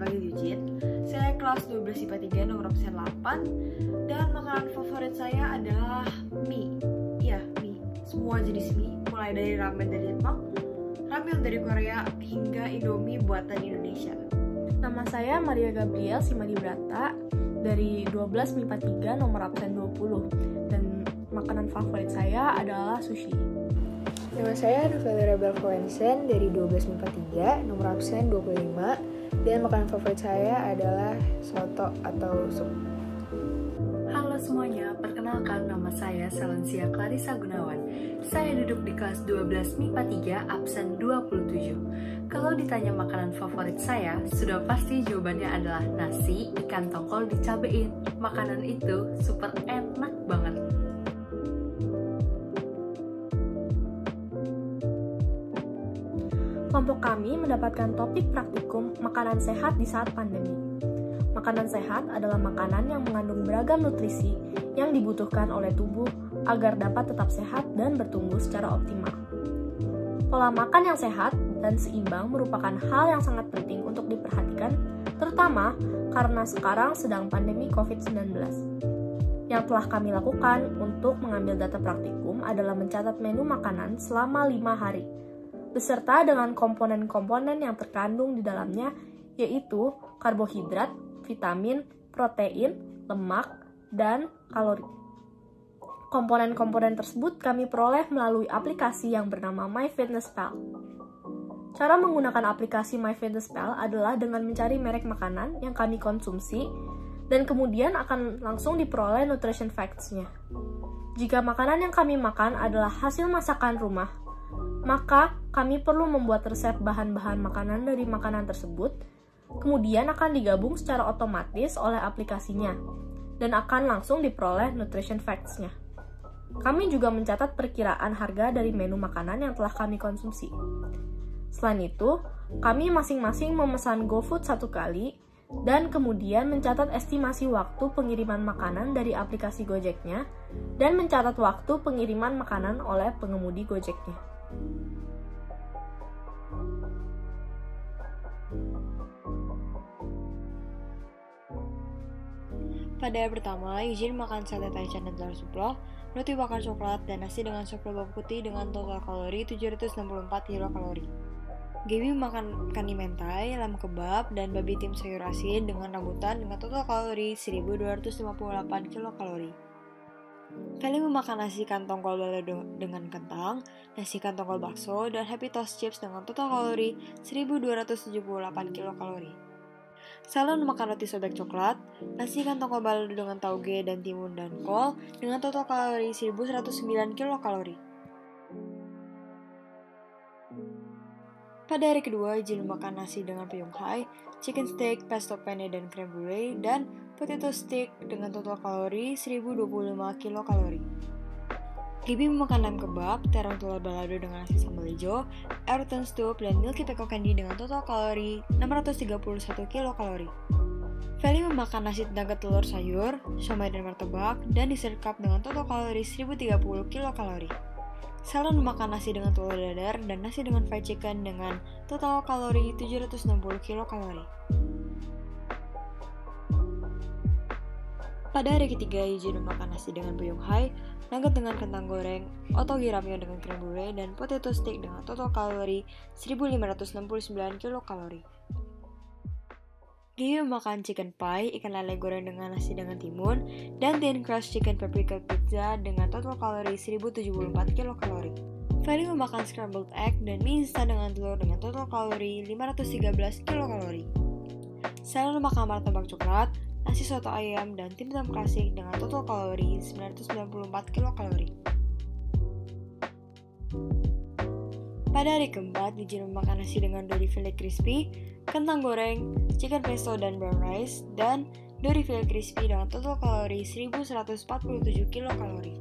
dipanggil Eugene. Saya kelas 12 IPA 3 nomor absen 8. Dan makanan favorit saya adalah mie. Iya, mie. Semua jenis mie, mulai dari ramen dari Jepang, ramyeon dari Korea, hingga Indomie buatan Indonesia. Nama saya Maria Gabriel Simadibrata dari 12 MIPA 3 nomor absen 20. Dan makanan favorit saya adalah sushi. Nama saya Novelia Rebel Coensen dari 12 MIPA 3, nomor absen 25, dan makanan favorit saya adalah soto atau sup. Halo semuanya, perkenalkan nama saya Salensia Clarissa Gunawan. Saya duduk di kelas 12 MIPA 3, absen 27. Kalau ditanya makanan favorit saya, sudah pasti jawabannya adalah nasi, ikan tongkol dicabein. Makanan itu super enak banget. Kelompok kami mendapatkan topik praktikum makanan sehat di saat pandemi. Makanan sehat adalah makanan yang mengandung beragam nutrisi yang dibutuhkan oleh tubuh agar dapat tetap sehat dan bertumbuh secara optimal. Pola makan yang sehat dan seimbang merupakan hal yang sangat penting untuk diperhatikan, terutama karena sekarang sedang pandemi COVID-19. Yang telah kami lakukan untuk mengambil data praktikum adalah mencatat menu makanan selama 5 hari, beserta dengan komponen-komponen yang terkandung di dalamnya, yaitu karbohidrat, vitamin, protein, lemak, dan kalori. Komponen-komponen tersebut kami peroleh melalui aplikasi yang bernama MyFitnessPal. Cara menggunakan aplikasi MyFitnessPal adalah dengan mencari merek makanan yang kami konsumsi, dan kemudian akan langsung diperoleh nutrition facts-nya. Jika makanan yang kami makan adalah hasil masakan rumah, maka kami perlu membuat resep bahan-bahan makanan dari makanan tersebut, kemudian akan digabung secara otomatis oleh aplikasinya, dan akan langsung diperoleh nutrition facts-nya. Kami juga mencatat perkiraan harga dari menu makanan yang telah kami konsumsi. Selain itu, kami masing-masing memesan GoFood 1 kali, dan kemudian mencatat estimasi waktu pengiriman makanan dari aplikasi Gojek-nya, dan mencatat waktu pengiriman makanan oleh pengemudi Gojek-nya. Pada hari pertama, Eugene makan sate taichan dan telur ceplok, roti bakar coklat, dan nasi dengan sop lobak putih dengan total kalori 764 kilokalori. Gaby makan kani mentai, lamb kebab, dan babi tim sayur asin dengan rambutan dengan total kalori 1258 kilokalori. Feli memakan nasi kantong kol balado dengan kentang, nasi kantong kol bakso, dan happy toast chips dengan total kalori 1278 kilokalori. Salon makan roti sobek coklat, nasi kantong kol balado dengan tauge dan timun dan kol dengan total kalori 1109 kilokalori. Pada hari kedua, Jin makan nasi dengan pyeonghai, chicken steak, pesto penne dan creme brulee, dan potato stick dengan total kalori 1025 kilokalori. Gaby memakan lamb kebab, terong telur balado dengan nasi sambal hijau, Everton soup, dan milky peco candy dengan total kalori 631 kilokalori. Feli memakan nasi tenaga telur sayur, siomay dan martabak, dan dessert cup dengan total kalori 1030 kilokalori. Salon memakan nasi dengan telur dadar dan nasi dengan fried chicken dengan total kalori 760 kilokalori. Pada hari ketiga, Eugene memakan nasi dengan pyeonghai, nugget dengan kentang goreng, otogi ramyeon dengan creme brulee, dan potato stick dengan total kalori 1569 kilokalori. Gaby memakan chicken pie, ikan lele goreng dengan nasi dengan timun, dan thin crust chicken paprika pizza dengan total kalori 1074 kilokalori. Feli memakan scrambled egg dan mie instan dengan telur dengan total kalori 513 kilokalori. Salon makan martabak coklat, nasi soto ayam, dan tim tam klasik dengan total kalori 994 kilokalori. Pada hari keempat, Eugene memakan nasi dengan dori fillet crispy, kentang goreng, chicken pesto dan brown rice, dan dori fillet crispy dengan total kalori 1147 kilokalori.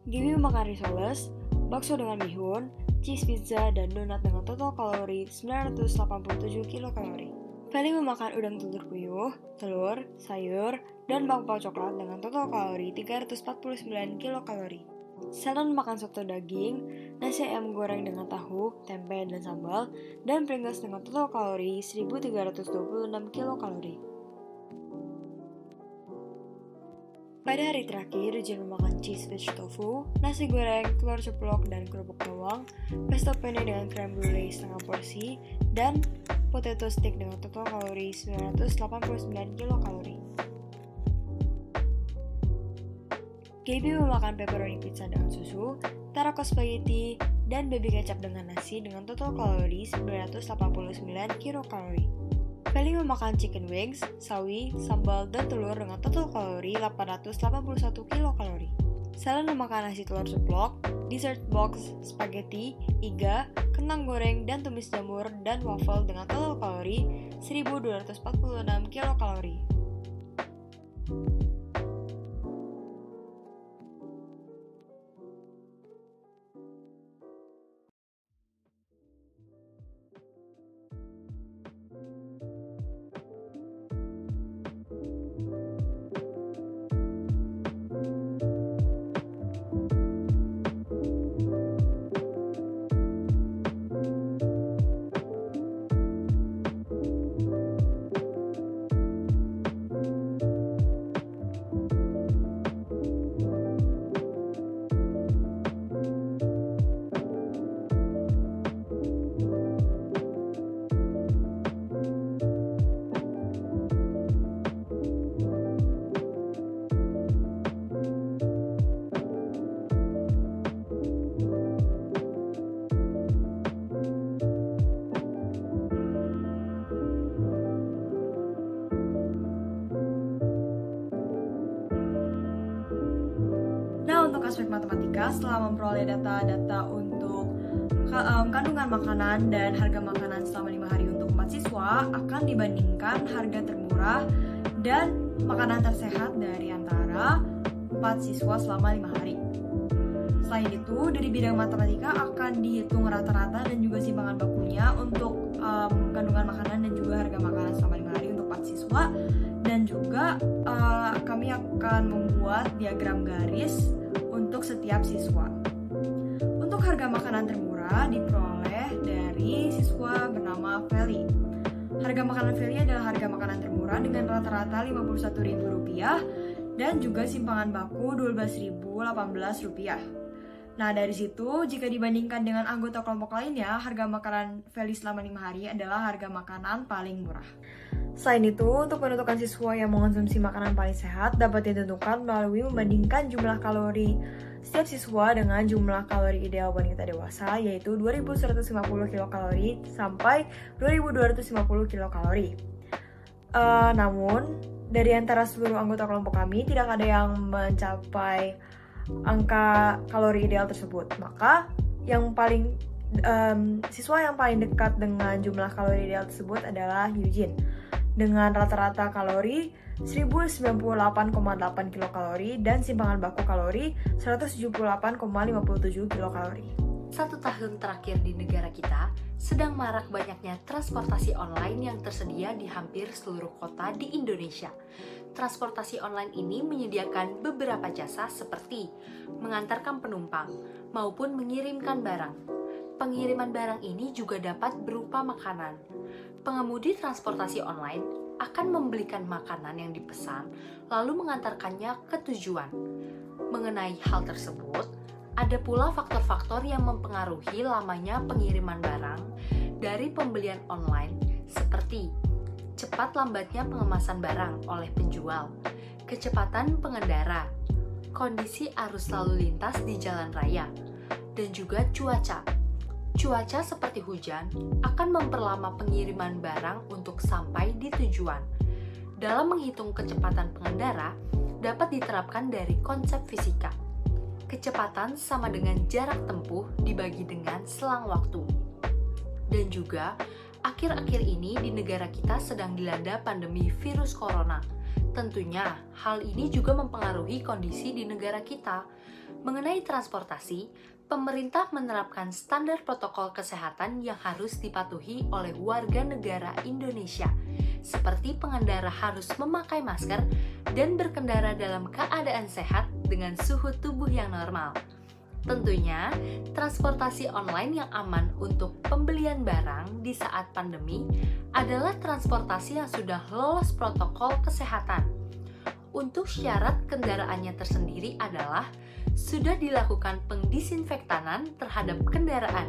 Gaby memakan risoles, bakso dengan bihun, cheese pizza, dan donat dengan total kalori 987 kilokalori. Feli memakan udang telur puyuh, telur, sayur, dan bakpao coklat dengan total kalori 349 kilokalori. Salon makan soto daging, nasi ayam goreng dengan tahu, tempe, dan sambal, dan Pringles dengan total kalori 1326 kilokalori. Pada hari terakhir, Eugene memakan cheese veg tofu, nasi goreng, telur ceplok, dan kerupuk bawang, pesto penne dengan creme brulee setengah porsi, dan potato stick dengan total kalori 989 kilokalori. Gaby memakan pepperoni pizza dengan susu, taco spaghetti, dan baby kecap dengan nasi dengan total kalori 989 kilokalori. Feli memakan chicken wings, sawi, sambal, dan telur dengan total kalori 881 kilokalori. Selen memakan nasi telur ceplok, dessert box, spaghetti, iga, kentang goreng, dan tumis jamur, dan waffle dengan total kalori 1246 kilokalori. Untuk aspek matematika, setelah memperoleh data-data untuk kandungan makanan dan harga makanan selama 5 hari untuk 4 siswa, akan dibandingkan harga termurah dan makanan tersehat dari antara 4 siswa selama 5 hari. Selain itu, dari bidang matematika akan dihitung rata-rata dan juga simpangan bakunya untuk kandungan makanan dan juga harga makanan selama 5 hari untuk 4 siswa. Dan juga kami akan membuat diagram garis untuk setiap siswa. Untuk harga makanan termurah diperoleh dari siswa bernama Feli. Harga makanan Feli adalah harga makanan termurah dengan rata-rata Rp51.000 dan juga simpangan baku Rp12.018. Nah, dari situ jika dibandingkan dengan anggota kelompok lainnya, harga makanan Feli selama 5 hari adalah harga makanan paling murah. Selain itu, untuk menentukan siswa yang mengonsumsi makanan paling sehat dapat ditentukan melalui membandingkan jumlah kalori setiap siswa dengan jumlah kalori ideal wanita dewasa, yaitu 2150 kilokalori sampai 2250 kilokalori. Namun, dari antara seluruh anggota kelompok kami, tidak ada yang mencapai angka kalori ideal tersebut. Maka, siswa yang paling dekat dengan jumlah kalori ideal tersebut adalah Eugene, dengan rata-rata kalori 1098,8 kilokalori dan simpangan baku kalori 178,57 kilokalori. 1 tahun terakhir di negara kita, sedang marak banyaknya transportasi online yang tersedia di hampir seluruh kota di Indonesia. Transportasi online ini menyediakan beberapa jasa seperti mengantarkan penumpang maupun mengirimkan barang. Pengiriman barang ini juga dapat berupa makanan. Pengemudi transportasi online akan membelikan makanan yang dipesan, lalu mengantarkannya ke tujuan. Mengenai hal tersebut, ada pula faktor-faktor yang mempengaruhi lamanya pengiriman barang dari pembelian online, seperti cepat lambatnya pengemasan barang oleh penjual, kecepatan pengendara, kondisi arus lalu lintas di jalan raya, dan juga cuaca. Cuaca seperti hujan akan memperlama pengiriman barang untuk sampai di tujuan. Dalam menghitung kecepatan pengendara, dapat diterapkan dari konsep fisika. Kecepatan sama dengan jarak tempuh dibagi dengan selang waktu. Dan juga, akhir-akhir ini di negara kita sedang dilanda pandemi virus corona. Tentunya, hal ini juga mempengaruhi kondisi di negara kita. Mengenai transportasi, pemerintah menerapkan standar protokol kesehatan yang harus dipatuhi oleh warga negara Indonesia, seperti pengendara harus memakai masker dan berkendara dalam keadaan sehat dengan suhu tubuh yang normal. Tentunya, transportasi online yang aman untuk pembelian barang di saat pandemi adalah transportasi yang sudah lolos protokol kesehatan. Untuk syarat kendaraannya tersendiri adalah sudah dilakukan pengdisinfektanan terhadap kendaraan,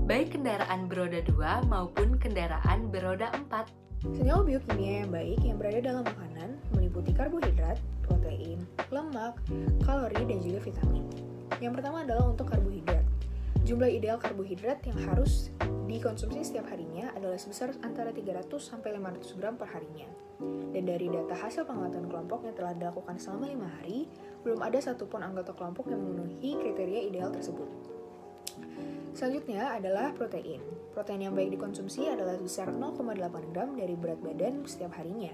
baik kendaraan beroda 2 maupun kendaraan beroda 4. Senyawa biokimia yang baik yang berada dalam makanan meliputi karbohidrat, protein, lemak, kalori, dan juga vitamin. Yang pertama adalah untuk karbohidrat. Jumlah ideal karbohidrat yang harus dikonsumsi setiap harinya adalah sebesar antara 300 sampai 500 gram per harinya. Dan dari data hasil pengamatan kelompok yang telah dilakukan selama 5 hari, belum ada satupun anggota kelompok yang memenuhi kriteria ideal tersebut. Selanjutnya adalah protein. Protein yang baik dikonsumsi adalah sebesar 0,8 gram dari berat badan setiap harinya.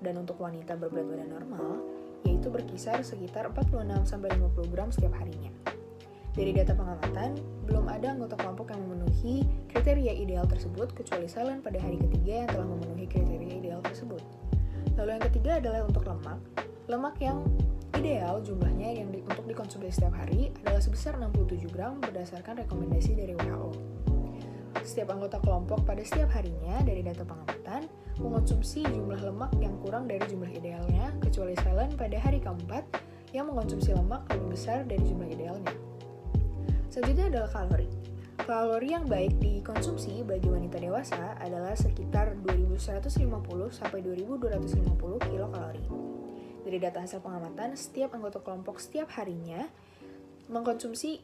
Dan untuk wanita berberat badan normal, yaitu berkisar sekitar 46-50 gram setiap harinya. Dari data pengamatan, belum ada anggota kelompok yang memenuhi kriteria ideal tersebut kecuali Cellen pada hari ketiga yang telah memenuhi kriteria ideal tersebut. Lalu yang ketiga adalah untuk lemak. Lemak yang ideal jumlahnya yang untuk dikonsumsi setiap hari adalah sebesar 67 gram berdasarkan rekomendasi dari WHO. Setiap anggota kelompok pada setiap harinya dari data pengamatan mengonsumsi jumlah lemak yang kurang dari jumlah idealnya kecuali Cellen pada hari keempat yang mengonsumsi lemak lebih besar dari jumlah idealnya. Selanjutnya adalah kalori. Kalori yang baik dikonsumsi bagi wanita dewasa adalah sekitar 2150 sampai 2250 kilokalori. Dari data hasil pengamatan, setiap anggota kelompok setiap harinya mengkonsumsi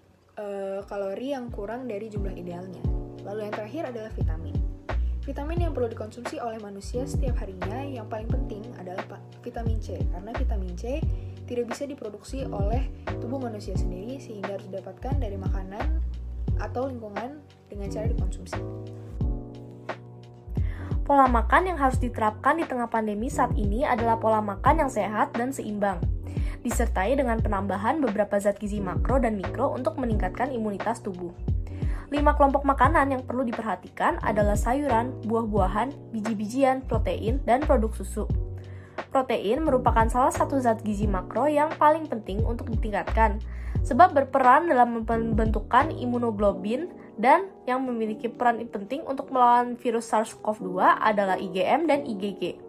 kalori yang kurang dari jumlah idealnya. Lalu yang terakhir adalah vitamin. Vitamin yang perlu dikonsumsi oleh manusia setiap harinya yang paling penting adalah vitamin C, karena vitamin C tidak bisa diproduksi oleh tubuh manusia sendiri sehingga harus didapatkan dari makanan atau lingkungan dengan cara dikonsumsi. Pola makan yang harus diterapkan di tengah pandemi saat ini adalah pola makan yang sehat dan seimbang, disertai dengan penambahan beberapa zat gizi makro dan mikro untuk meningkatkan imunitas tubuh. 5 kelompok makanan yang perlu diperhatikan adalah sayuran, buah-buahan, biji-bijian, protein, dan produk susu. Protein merupakan salah satu zat gizi makro yang paling penting untuk ditingkatkan, sebab berperan dalam pembentukan imunoglobulin dan yang memiliki peran penting untuk melawan virus SARS-CoV-2 adalah IgM dan IgG.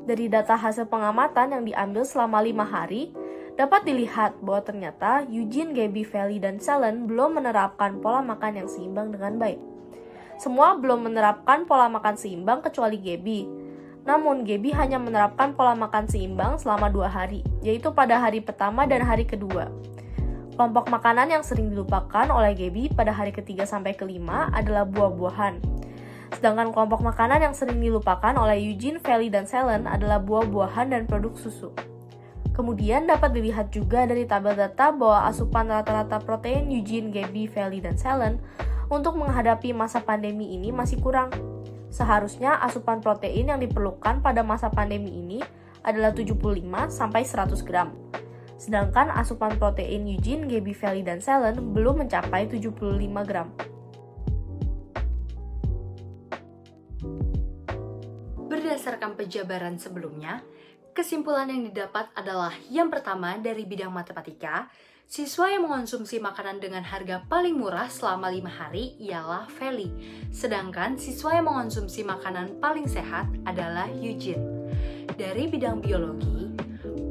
Dari data hasil pengamatan yang diambil selama 5 hari, dapat dilihat bahwa ternyata Eugene, Gaby, Feli, dan Cellen belum menerapkan pola makan yang seimbang dengan baik. Semua belum menerapkan pola makan seimbang kecuali Gaby. Namun, Gaby hanya menerapkan pola makan seimbang selama 2 hari, yaitu pada hari pertama dan hari kedua. Kelompok makanan yang sering dilupakan oleh Gaby pada hari ketiga sampai kelima adalah buah-buahan. Sedangkan kelompok makanan yang sering dilupakan oleh Eugene, Feli, dan Cellen adalah buah-buahan dan produk susu. Kemudian dapat dilihat juga dari tabel data bahwa asupan rata-rata protein Eugene, Gaby, Feli, dan Cellen untuk menghadapi masa pandemi ini masih kurang. Seharusnya asupan protein yang diperlukan pada masa pandemi ini adalah 75-100 gram. Sedangkan asupan protein Eugene, Gaby, Feli, dan Cellen belum mencapai 75 gram. Berdasarkan penjabaran sebelumnya, kesimpulan yang didapat adalah yang pertama dari bidang matematika, siswa yang mengonsumsi makanan dengan harga paling murah selama 5 hari ialah Feli, sedangkan siswa yang mengonsumsi makanan paling sehat adalah Eugene. Dari bidang biologi,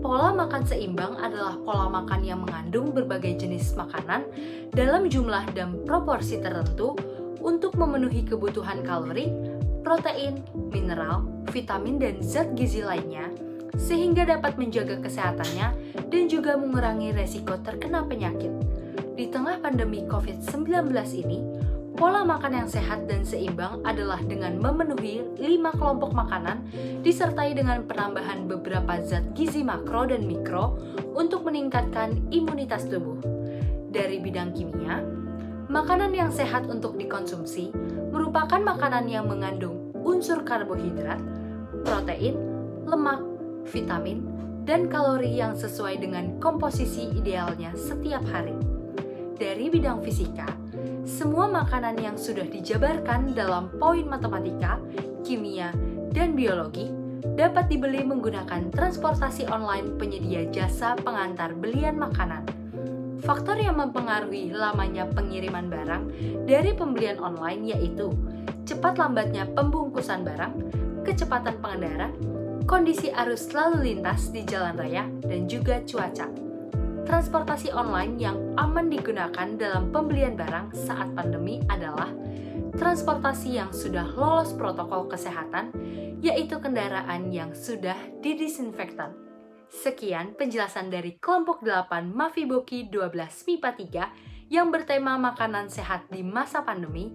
pola makan seimbang adalah pola makan yang mengandung berbagai jenis makanan dalam jumlah dan proporsi tertentu untuk memenuhi kebutuhan kalori, protein, mineral, vitamin, dan zat gizi lainnya, sehingga dapat menjaga kesehatannya dan juga mengurangi resiko terkena penyakit. Di tengah pandemi COVID-19 ini, pola makan yang sehat dan seimbang adalah dengan memenuhi 5 kelompok makanan disertai dengan penambahan beberapa zat gizi makro dan mikro untuk meningkatkan imunitas tubuh. Dari bidang kimia, makanan yang sehat untuk dikonsumsi merupakan makanan yang mengandung unsur karbohidrat, protein, lemak, vitamin, dan kalori yang sesuai dengan komposisi idealnya setiap hari. Dari bidang fisika, semua makanan yang sudah dijabarkan dalam poin matematika, kimia, dan biologi dapat dibeli menggunakan transportasi online penyedia jasa pengantar belian makanan. Faktor yang mempengaruhi lamanya pengiriman barang dari pembelian online yaitu cepat lambatnya pembungkusan barang, kecepatan pengendara, kondisi arus lalu lintas di jalan raya, dan juga cuaca. Transportasi online yang aman digunakan dalam pembelian barang saat pandemi adalah transportasi yang sudah lolos protokol kesehatan, yaitu kendaraan yang sudah didisinfektan. Sekian penjelasan dari kelompok 8 Mafiboki 12 MIPA 3 yang bertema makanan sehat di masa pandemi.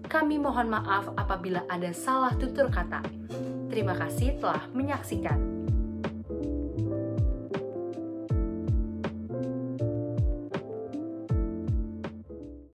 Kami mohon maaf apabila ada salah tutur kata. Terima kasih telah menyaksikan.